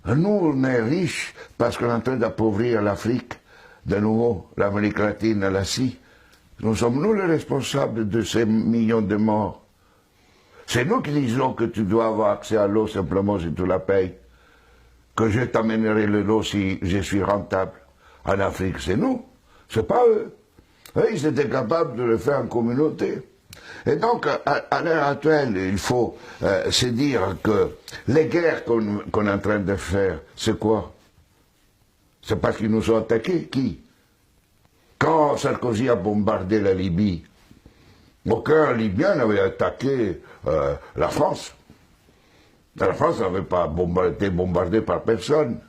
Nous, on est riches parce qu'on est en train d'appauvrir l'Afrique, de nouveau, l'Amérique latine, l'Asie. Nous sommes nous les responsables de ces millions de morts. C'est nous qui disons que tu dois avoir accès à l'eau simplement si tu la payes. Que je t'amènerai l'eau si je suis rentable. En Afrique, c'est nous. C'est pas eux. Eux, ils étaient capables de le faire en communauté. Et donc, à l'heure actuelle, il faut se dire que les guerres qu'on est en train de faire, c'est quoi? C'est parce qu'ils nous ont attaqués. Qui? Quand Sarkozy a bombardé la Libye, aucun Libyen n'avait attaqué la France. La France n'avait pas été bombardée par personne.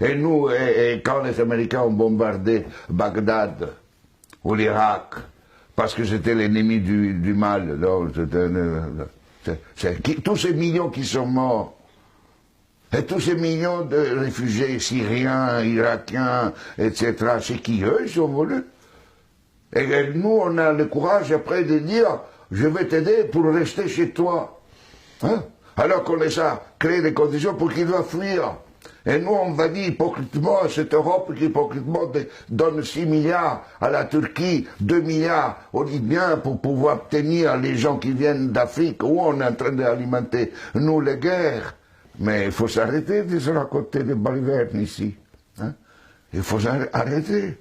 Et nous, et quand les Américains ont bombardé Bagdad ou l'Irak, parce que c'était l'ennemi du mal, tous ces millions qui sont morts, et tous ces millions de réfugiés syriens, irakiens, etc., c'est qui eux, ils ont voulu. Et nous, on a le courage après de dire, je vais t'aider pour rester chez toi. Hein? Alors qu'on les a créé des conditions pour qu'ils doivent fuir. Et nous, on va dire hypocritement à cette Europe qui hypocritement donne 6 milliards à la Turquie, 2 milliards aux Libyens pour pouvoir tenir les gens qui viennent d'Afrique, où on est en train d'alimenter, nous, les guerres. Mais il faut s'arrêter de se raconter des balivernes ici. Hein? Il faut arrêter.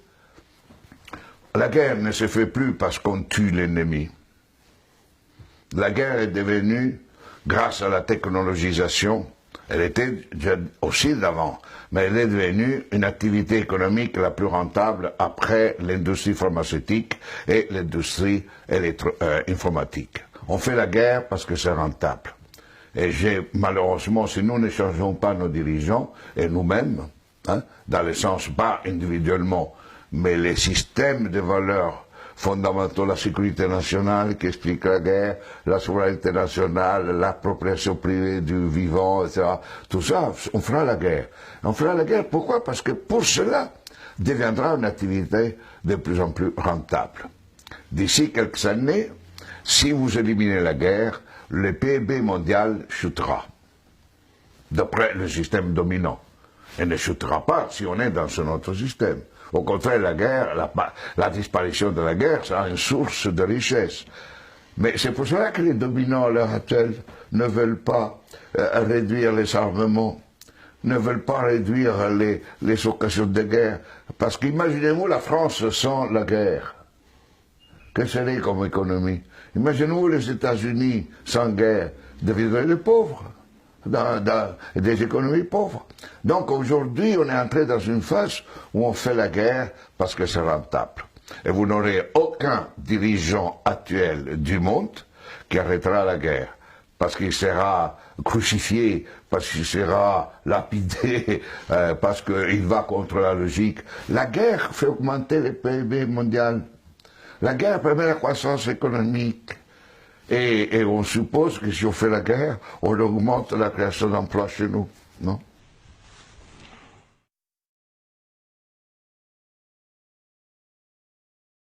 La guerre ne se fait plus parce qu'on tue l'ennemi. La guerre est devenue, grâce à la technologisation, elle était aussi d'avant, mais elle est devenue une activité économique la plus rentable après l'industrie pharmaceutique et l'industrie informatique. On fait la guerre parce que c'est rentable. Et malheureusement, si nous ne changeons pas nos dirigeants, et nous-mêmes, hein, dans le sens pas individuellement, mais les systèmes de valeurs fondamentaux, la sécurité nationale qui explique la guerre, la souveraineté nationale, l'appropriation privée du vivant, etc. Tout ça, on fera la guerre. On fera la guerre, pourquoi? Parce que pour cela, deviendra une activité de plus en plus rentable. D'ici quelques années, si vous éliminez la guerre, le PIB mondial chutera, d'après le système dominant. Et ne chutera pas si on est dans ce autre système. Au contraire, la guerre, la disparition de la guerre sera une source de richesse. Mais c'est pour cela que les dominants à l'heure actuelle ne veulent pas réduire les armements, ne veulent pas réduire les occasions de guerre. Parce qu'imaginez-vous la France sans la guerre. Que serait comme économie? Imaginez-vous les États-Unis sans guerre, deviendraient des pauvres. Des économies pauvres. Donc aujourd'hui, on est entré dans une phase où on fait la guerre parce que c'est rentable. Et vous n'aurez aucun dirigeant actuel du monde qui arrêtera la guerre. Parce qu'il sera crucifié, parce qu'il sera lapidé, parce qu'il va contre la logique. La guerre fait augmenter le PIB mondial. La guerre permet la croissance économique. Et on suppose que si on fait la guerre, on augmente la création d'emplois chez nous, non?